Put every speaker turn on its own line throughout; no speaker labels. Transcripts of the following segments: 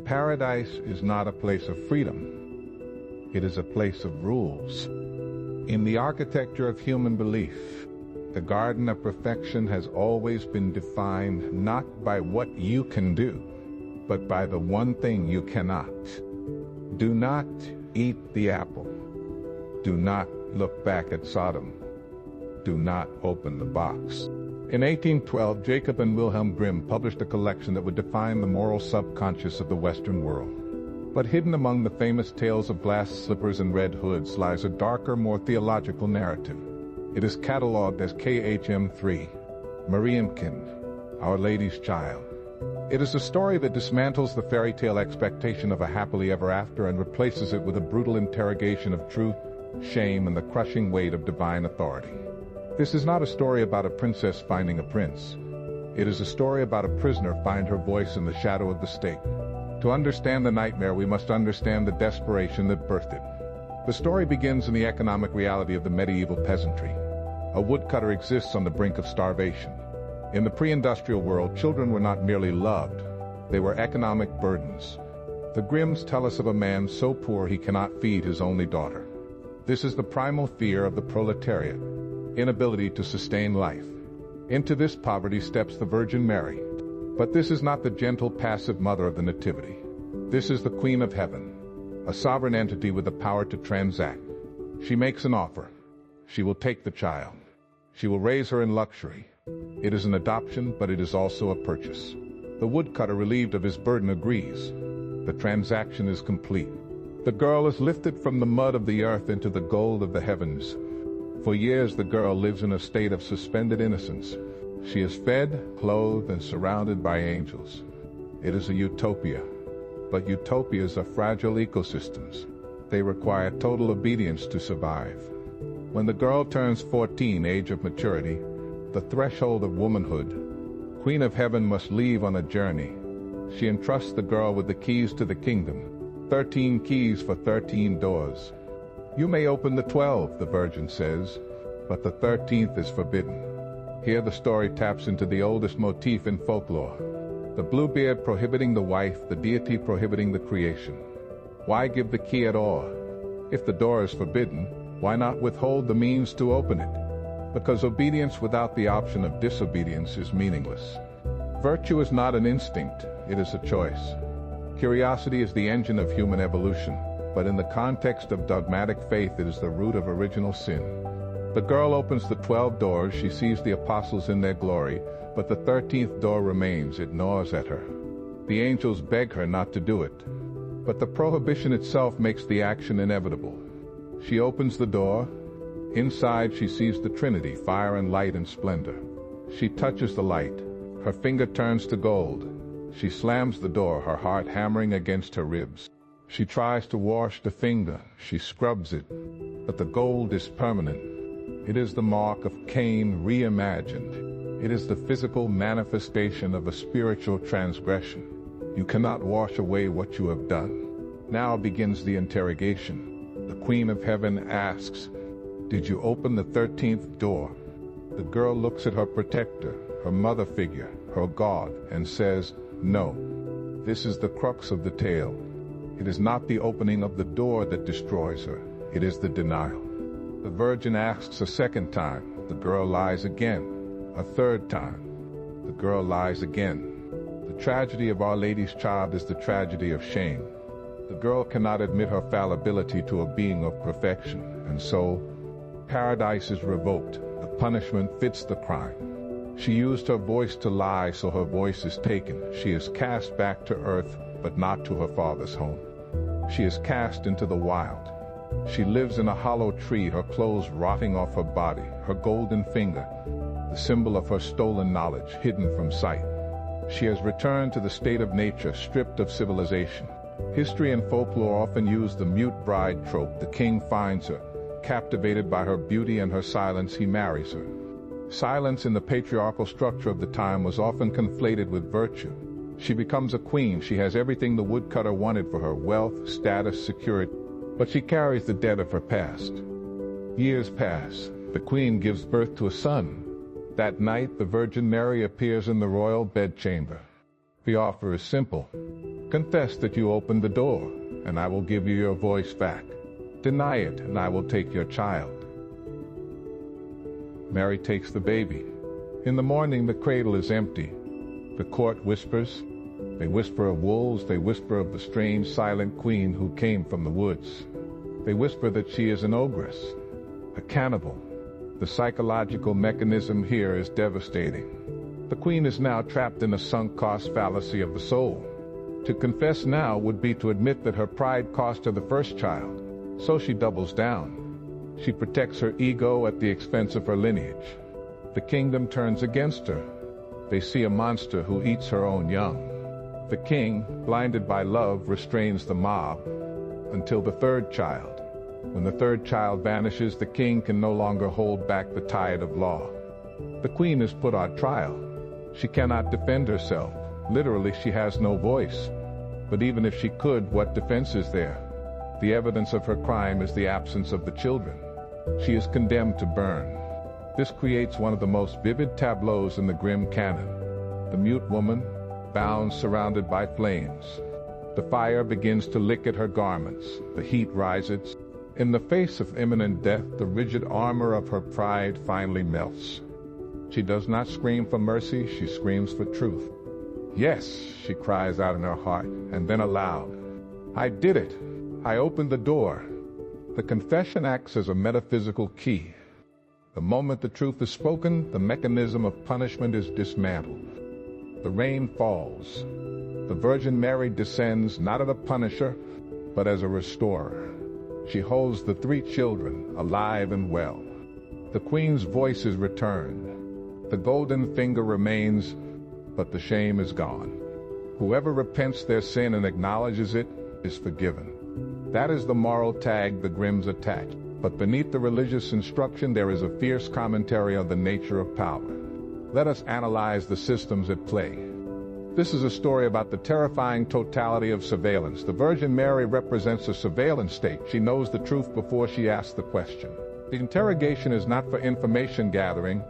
Paradise is not a place of freedom. It is a place of rules. In the architecture of human belief, the garden of perfection has always been defined not by what you can do, but by the one thing you cannot. Do not eat the apple. Do not look back at Sodom. Do not open the box. In 1812, Jacob and Wilhelm Grimm published a collection that would define the moral subconscious of the Western world. But hidden among the famous tales of glass slippers and red hoods lies a darker, more theological narrative. It is catalogued as KHM3, Marienkind, Our Lady's Child. It is a story that dismantles the fairy tale expectation of a happily ever after and replaces it with a brutal interrogation of truth, shame, and the crushing weight of divine authority. This is not a story about a princess finding a prince. It is a story about a prisoner finding her voice in the shadow of the state. To understand the nightmare, we must understand the desperation that birthed it. The story begins in the economic reality of the medieval peasantry. A woodcutter exists on the brink of starvation. In the pre-industrial world, children were not merely loved, they were economic burdens. The Grimms tell us of a man so poor he cannot feed his only daughter. This is the primal fear of the proletariat, inability to sustain life. Into this poverty steps the Virgin Mary. But this is not the gentle, passive mother of the Nativity. This is the Queen of Heaven, a sovereign entity with the power to transact. She makes an offer. She will take the child. She will raise her in luxury. It is an adoption, but it is also a purchase. The woodcutter, relieved of his burden, agrees. The transaction is complete. The girl is lifted from the mud of the earth into the gold of the heavens. For years, the girl lives in a state of suspended innocence. She is fed, clothed, and surrounded by angels. It is a utopia. But utopias are fragile ecosystems. They require total obedience to survive. When the girl turns 14, age of maturity, the threshold of womanhood, Queen of Heaven must leave on a journey. She entrusts the girl with the keys to the kingdom, 13 keys for 13 doors. You may open the 12, the Virgin says, but the 13th is forbidden. Here the story taps into the oldest motif in folklore. The Bluebeard prohibiting the wife, the deity prohibiting the creation. Why give the key at all? If the door is forbidden, why not withhold the means to open it? Because obedience without the option of disobedience is meaningless. Virtue is not an instinct, it is a choice. Curiosity is the engine of human evolution, but in the context of dogmatic faith, it is the root of original sin. The girl opens the 12 doors, she sees the apostles in their glory, but the 13th door remains, it gnaws at her. The angels beg her not to do it, but the prohibition itself makes the action inevitable. She opens the door. Inside she sees the Trinity, fire and light and splendor. She touches the light. Her finger turns to gold. She slams the door, her heart hammering against her ribs. She tries to wash the finger. She scrubs it. But the gold is permanent. It is the mark of Cain reimagined. It is the physical manifestation of a spiritual transgression. You cannot wash away what you have done. Now begins the interrogation. The Queen of Heaven asks, "Did you open the 13th door?" The girl looks at her protector, her mother figure, her God, and says, "No." This is the crux of the tale. It is not the opening of the door that destroys her. It is the denial. The Virgin asks a second time. The girl lies again. A third time. The girl lies again. The tragedy of Our Lady's Child is the tragedy of shame. The girl cannot admit her fallibility to a being of perfection, and so paradise is revoked. The punishment fits the crime. She used her voice to lie, so her voice is taken. She is cast back to earth, but not to her father's home. She is cast into the wild. She lives in a hollow tree, her clothes rotting off her body, her golden finger, the symbol of her stolen knowledge, hidden from sight. She has returned to the state of nature, stripped of civilization. History and folklore often use the mute bride trope. The king finds her. Captivated by her beauty and her silence, he marries her. Silence in the patriarchal structure of the time was often conflated with virtue. She becomes a queen. She has everything the woodcutter wanted for her: wealth, status, security. But she carries the debt of her past. Years pass. The queen gives birth to a son. That night, the Virgin Mary appears in the royal bedchamber. The offer is simple. Confess that you opened the door, and I will give you your voice back. Deny it, and I will take your child. Mary takes the baby. In the morning, the cradle is empty. The court whispers. They whisper of wolves. They whisper of the strange, silent queen who came from the woods. They whisper that she is an ogress, a cannibal. The psychological mechanism here is devastating. The queen is now trapped in a sunk cost fallacy of the soul. To confess now would be to admit that her pride cost her the first child. So she doubles down. She protects her ego at the expense of her lineage. The kingdom turns against her. They see a monster who eats her own young. The king, blinded by love, restrains the mob until the third child. When the third child vanishes, the king can no longer hold back the tide of law. The queen is put on trial. She cannot defend herself. Literally, she has no voice. But even if she could, what defense is there? The evidence of her crime is the absence of the children. She is condemned to burn. This creates one of the most vivid tableaus in the Grimm canon. The mute woman, bound, surrounded by flames. The fire begins to lick at her garments. The heat rises. In the face of imminent death, the rigid armor of her pride finally melts. She does not scream for mercy, she screams for truth. Yes, she cries out in her heart, and then aloud, I did it. I opened the door. The confession acts as a metaphysical key. The moment the truth is spoken, the mechanism of punishment is dismantled. The rain falls. The Virgin Mary descends not as a punisher, but as a restorer. She holds the three children, alive and well. The queen's voice is returned. The golden finger remains, but the shame is gone. Whoever repents their sin and acknowledges it is forgiven. That is the moral tag the Grimms attach. But beneath the religious instruction, there is a fierce commentary on the nature of power. Let us analyze the systems at play. This is a story about the terrifying totality of surveillance. The Virgin Mary represents a surveillance state. She knows the truth before she asks the question. The interrogation is not for information gathering.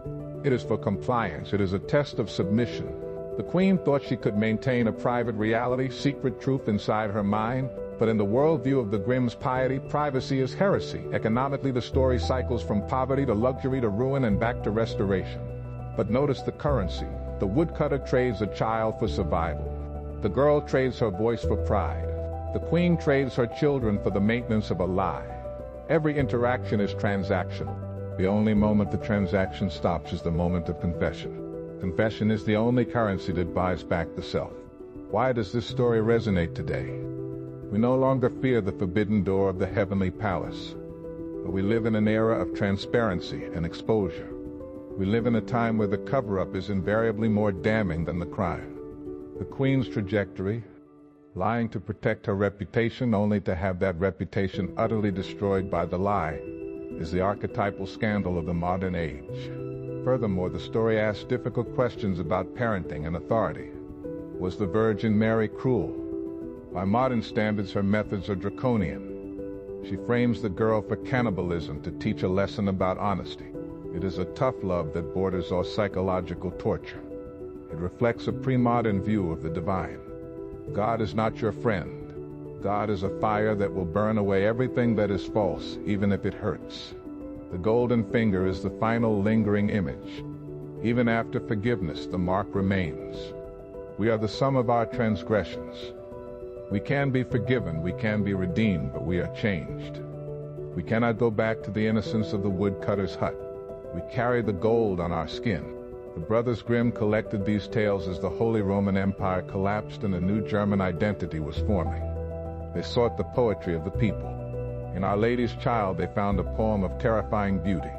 It is for compliance. It is a test of submission. The queen thought she could maintain a private reality, secret truth inside her mind. But in the worldview of the Grimm's piety, privacy is heresy. Economically, the story cycles from poverty to luxury to ruin and back to restoration. But notice the currency. The woodcutter trades a child for survival. The girl trades her voice for pride. The queen trades her children for the maintenance of a lie. Every interaction is transactional. The only moment the transaction stops is the moment of confession. Confession is the only currency that buys back the self. Why does this story resonate today? We no longer fear the forbidden door of the heavenly palace, but we live in an era of transparency and exposure. We live in a time where the cover-up is invariably more damning than the crime. The queen's trajectory, lying to protect her reputation only to have that reputation utterly destroyed by the lie, is the archetypal scandal of the modern age. Furthermore, the story asks difficult questions about parenting and authority. Was the Virgin Mary cruel? By modern standards, her methods are draconian. She frames the girl for cannibalism to teach a lesson about honesty. It is a tough love that borders on psychological torture. It reflects a pre-modern view of the divine. God is not your friend. God is a fire that will burn away everything that is false, even if it hurts. The golden finger is the final lingering image. Even after forgiveness, the mark remains. We are the sum of our transgressions. We can be forgiven, we can be redeemed, but we are changed. We cannot go back to the innocence of the woodcutter's hut. We carry the gold on our skin. The brothers Grimm collected these tales as the Holy Roman Empire collapsed and a new German identity was forming. They sought the poetry of the people. In Our Lady's Child, they found a poem of terrifying beauty.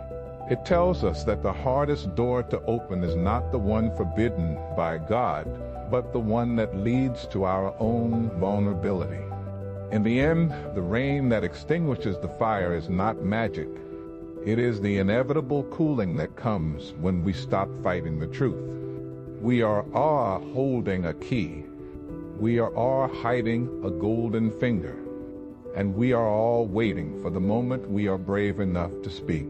It tells us that the hardest door to open is not the one forbidden by God, but the one that leads to our own vulnerability. In the end, the rain that extinguishes the fire is not magic. It is the inevitable cooling that comes when we stop fighting the truth. We are all holding a key. We are all hiding a golden finger. And we are all waiting for the moment we are brave enough to speak.